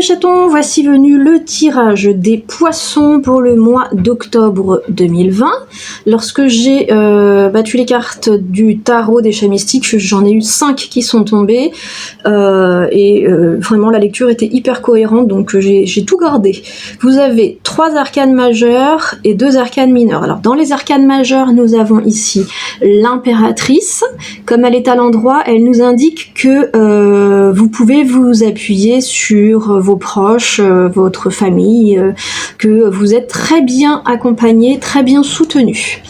mes chatons, voici venu le tirage des poissons pour le mois d'octobre 2020. Lorsque j'ai battu les cartes du tarot des chats mystiques, j'en ai eu 5 qui sont tombées vraiment la lecture était hyper cohérente, donc j'ai tout gardé. Vous avez 3 arcanes majeures et 2 arcanes mineures. Alors dans les arcanes majeures, nous avons ici l'impératrice. Comme elle est à l'endroit, elle nous indique que vous pouvez vous appuyer sur vos proches, votre famille, que vous êtes très bien accompagné, très bien soutenu.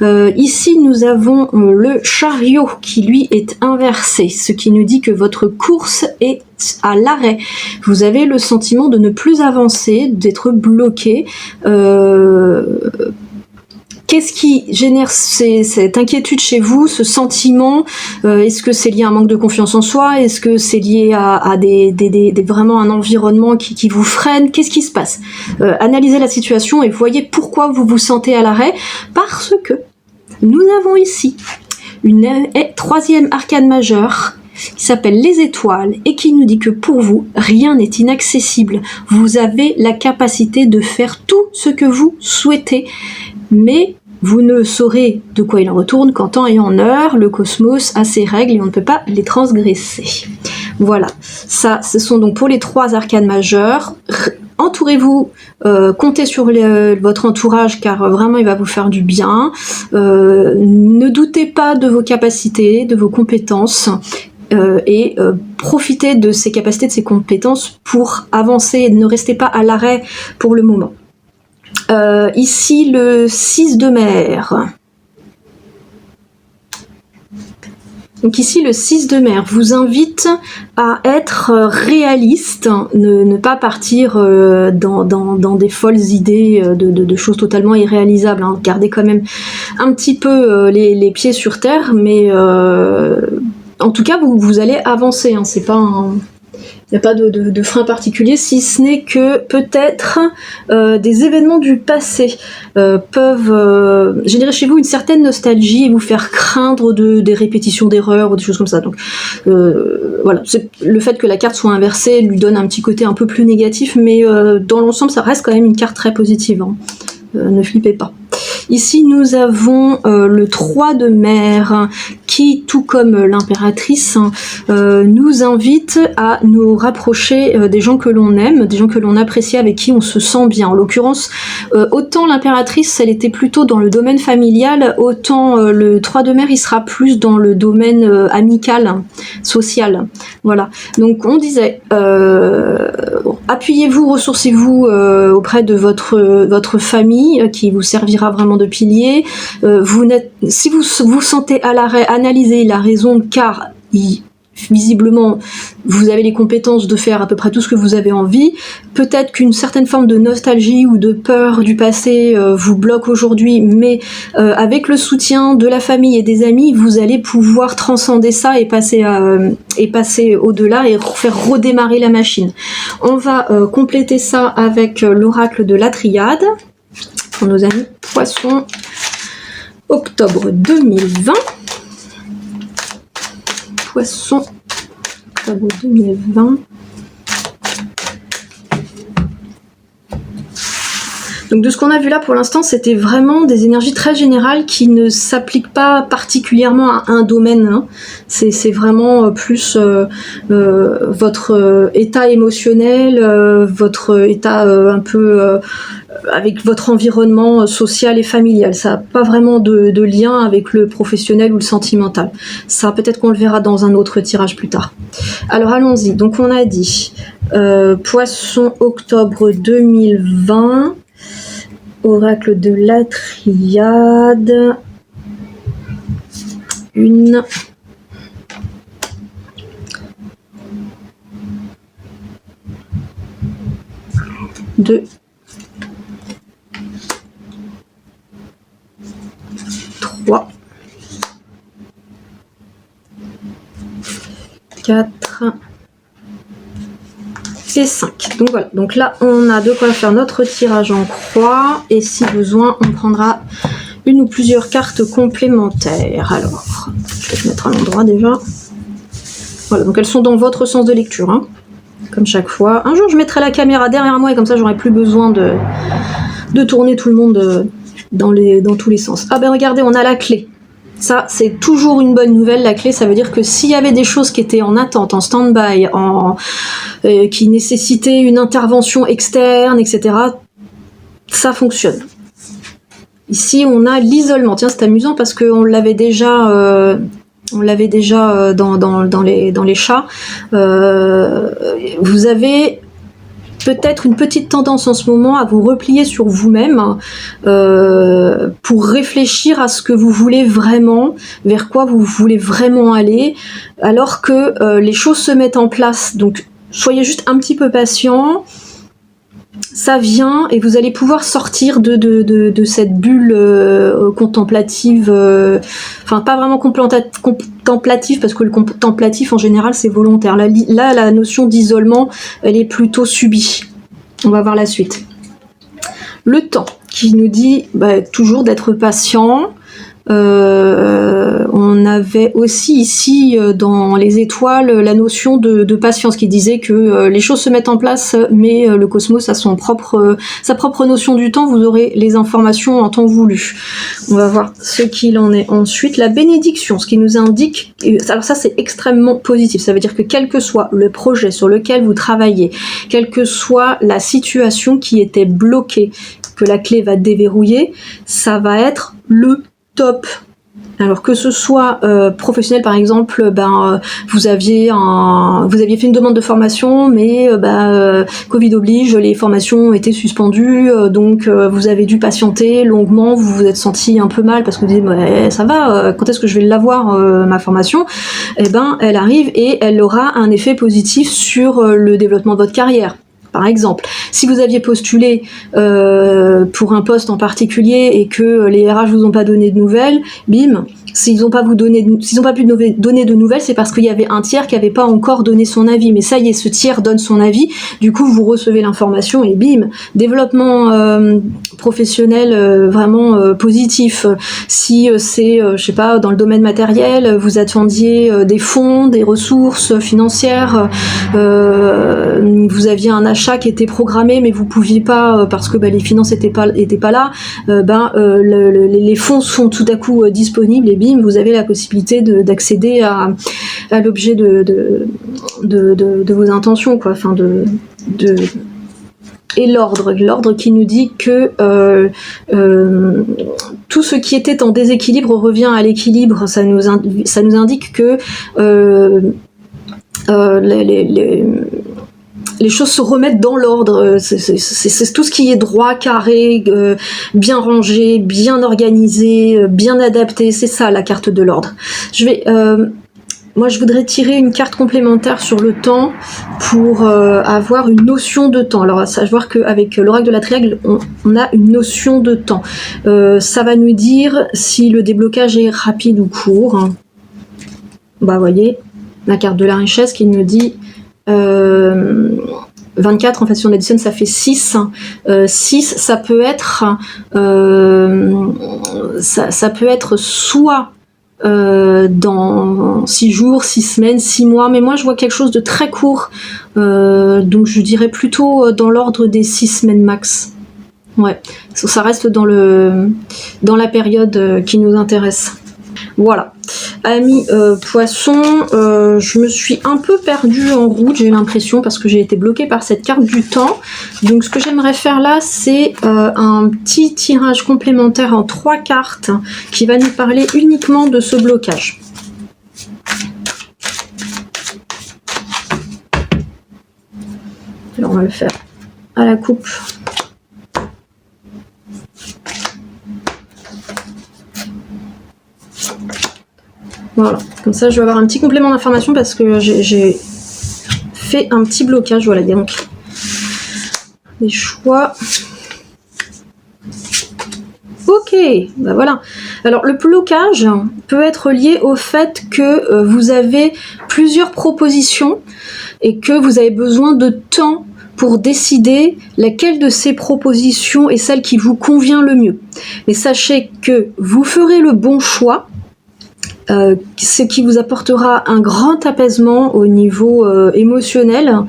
Ici, nous avons le chariot qui lui est inversé, ce qui nous dit que votre course est à l'arrêt. Vous avez le sentiment de ne plus avancer, d'être bloqué. Qu'est-ce qui génère cette inquiétude chez vous, ce sentiment? Est-ce que c'est lié à un manque de confiance en soi? Est-ce que c'est lié à vraiment un environnement qui vous freine? Qu'est-ce qui se passe? Analysez la situation et voyez pourquoi vous vous sentez à l'arrêt. Parce que nous avons ici une 3e arcane majeure qui s'appelle les étoiles et qui nous dit que pour vous, rien n'est inaccessible. Vous avez la capacité de faire tout ce que vous souhaitez, mais vous ne saurez de quoi il en retourne qu'en temps et en heure, le cosmos a ses règles et on ne peut pas les transgresser. Voilà, ça, ce sont donc pour les 3 arcanes majeures. Entourez-vous, comptez sur votre entourage car vraiment il va vous faire du bien. Ne doutez pas de vos capacités, de vos compétences. Profitez de ces capacités, de ces compétences pour avancer, ne restez pas à l'arrêt pour le moment. Ici le 6 de mer. Donc ici le 6 de mer vous invite à être réaliste, ne pas partir dans des folles idées de choses totalement irréalisables, hein. Gardez quand même un petit peu les pieds sur terre, mais en tout cas vous allez avancer, hein. C'est pas il n'y a pas de frein particulier, si ce n'est que peut-être des événements du passé peuvent générer chez vous une certaine nostalgie et vous faire craindre des répétitions d'erreurs ou des choses comme ça. Donc voilà, le fait que la carte soit inversée lui donne un petit côté un peu plus négatif, mais dans l'ensemble ça reste quand même une carte très positive, hein. Ne flippez pas. Ici nous avons le 3 de mer qui, tout comme l'impératrice, nous invite à nous rapprocher des gens que l'on aime, des gens que l'on apprécie, avec qui on se sent bien. En l'occurrence, autant l'impératrice elle était plutôt dans le domaine familial, autant le 3 de mer il sera plus dans le domaine amical, social. Voilà, donc on disait appuyez-vous, ressourcez-vous auprès de votre famille qui vous servira vraiment de pilier. Si vous vous sentez à l'arrêt, analysez la raison, car visiblement vous avez les compétences de faire à peu près tout ce que vous avez envie. Peut-être qu'une certaine forme de nostalgie ou de peur du passé vous bloque aujourd'hui, mais avec le soutien de la famille et des amis, vous allez pouvoir transcender ça et passer au-delà et faire redémarrer la machine. On va compléter ça avec l'oracle de la triade pour nos amis poissons, octobre 2020. Poisson, octobre 2020. Donc de ce qu'on a vu là pour l'instant, c'était vraiment des énergies très générales qui ne s'appliquent pas particulièrement à un domaine, hein. C'est vraiment plus votre état émotionnel, votre état un peu avec votre environnement social et familial. Ça n'a pas vraiment de lien avec le professionnel ou le sentimental. Ça, peut-être qu'on le verra dans un autre tirage plus tard. Alors allons-y. Donc on a dit Poisson octobre 2020, oracle de la triade, 1, 2, 3, 4 et 5. Donc voilà, donc là on a de quoi faire notre tirage en croix et si besoin on prendra une ou plusieurs cartes complémentaires. Alors, je vais te mettre à l'endroit déjà. Voilà, donc elles sont dans votre sens de lecture, hein. comme chaque fois. Un jour, je mettrai la caméra derrière moi et comme ça, j'aurai plus besoin de tourner tout le monde dans tous les sens. Ah ben regardez, on a la clé. Ça, c'est toujours une bonne nouvelle. La clé, ça veut dire que s'il y avait des choses qui étaient en attente, en stand-by, qui nécessitaient une intervention externe, etc., ça fonctionne. Ici, on a l'isolement. Tiens, c'est amusant parce qu'on l'avait déjà... dans les chats. Vous avez peut-être une petite tendance en ce moment à vous replier sur vous-même pour réfléchir à ce que vous voulez vraiment, vers quoi vous voulez vraiment aller, alors que les choses se mettent en place. Donc, soyez juste un petit peu patient. Ça vient et vous allez pouvoir sortir de cette bulle contemplative, enfin pas vraiment contemplative parce que le contemplatif en général c'est volontaire. Là, la notion d'isolement elle est plutôt subie. On va voir la suite. Le temps qui nous dit toujours d'être patient. On avait aussi ici dans les étoiles la notion de patience qui disait que les choses se mettent en place mais le cosmos a sa propre notion du temps, vous aurez les informations en temps voulu. On va voir ce qu'il en est ensuite. La bénédiction, ce qui nous indique, alors ça c'est extrêmement positif, ça veut dire que quel que soit le projet sur lequel vous travaillez, quelle que soit la situation qui était bloquée, que la clé va déverrouiller, ça va être le top. Alors que ce soit professionnel par exemple, vous aviez fait une demande de formation, mais Covid oblige, les formations ont été suspendues, donc vous avez dû patienter longuement, vous vous êtes senti un peu mal parce que vous dites ça va, quand est-ce que je vais l'avoir ma formation? Elle arrive et elle aura un effet positif sur le développement de votre carrière. Par exemple, si vous aviez postulé pour un poste en particulier et que les RH vous ont pas donné de nouvelles, bim, s'ils ont pas pu donner de nouvelles, c'est parce qu'il y avait un tiers qui avait pas encore donné son avis. Mais ça y est, ce tiers donne son avis. Du coup, vous recevez l'information et bim, développement professionnel vraiment positif. Si c'est, je sais pas, dans le domaine matériel, vous attendiez des fonds, des ressources financières, vous aviez un achat qui était programmé, mais vous pouviez pas parce que les finances étaient pas là. Les fonds sont tout à coup disponibles et bim, vous avez la possibilité d'accéder à l'objet de vos intentions, quoi. Enfin et l'ordre qui nous dit que tout ce qui était en déséquilibre revient à l'équilibre. Ça nous indique que les choses se remettent dans l'ordre, c'est tout ce qui est droit, carré, bien rangé, bien organisé, bien adapté, c'est ça la carte de l'ordre. Moi je voudrais tirer une carte complémentaire sur le temps pour avoir une notion de temps. Alors à savoir qu'avec l'oracle de la triangle, on a une notion de temps. Ça va nous dire si le déblocage est rapide ou court. Voyez, la carte de la richesse qui nous dit 24, en fait, si on additionne, ça fait 6. 6, ça peut être soit dans 6 jours, 6 semaines, 6 mois, mais moi je vois quelque chose de très court, donc je dirais plutôt dans l'ordre des 6 semaines max. Ouais, ça reste dans la période qui nous intéresse. Voilà. Amis poissons, je me suis un peu perdue en route, j'ai l'impression, parce que j'ai été bloquée par cette carte du temps. Donc ce que j'aimerais faire là, c'est un petit tirage complémentaire en 3 cartes qui va nous parler uniquement de ce blocage. Alors on va le faire à la coupe. Voilà, comme ça je vais avoir un petit complément d'information parce que j'ai fait un petit blocage. Voilà, donc les choix. Ok, voilà. Alors le blocage peut être lié au fait que vous avez plusieurs propositions et que vous avez besoin de temps pour décider laquelle de ces propositions est celle qui vous convient le mieux. Mais sachez que vous ferez le bon choix ce qui vous apportera un grand apaisement au niveau émotionnel,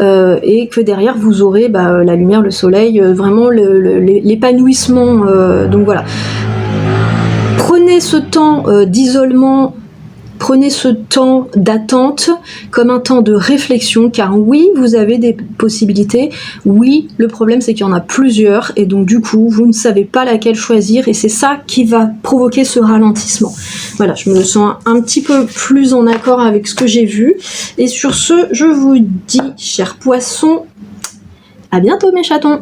et que derrière vous aurez la lumière, le soleil, vraiment l'épanouissement. Donc voilà. Prenez ce temps d'isolement, prenez ce temps d'attente comme un temps de réflexion, car oui, vous avez des possibilités, oui, le problème c'est qu'il y en a plusieurs, et donc du coup, vous ne savez pas laquelle choisir, et c'est ça qui va provoquer ce ralentissement. Voilà, je me sens un petit peu plus en accord avec ce que j'ai vu, et sur ce, je vous dis, chers poissons, à bientôt mes chatons!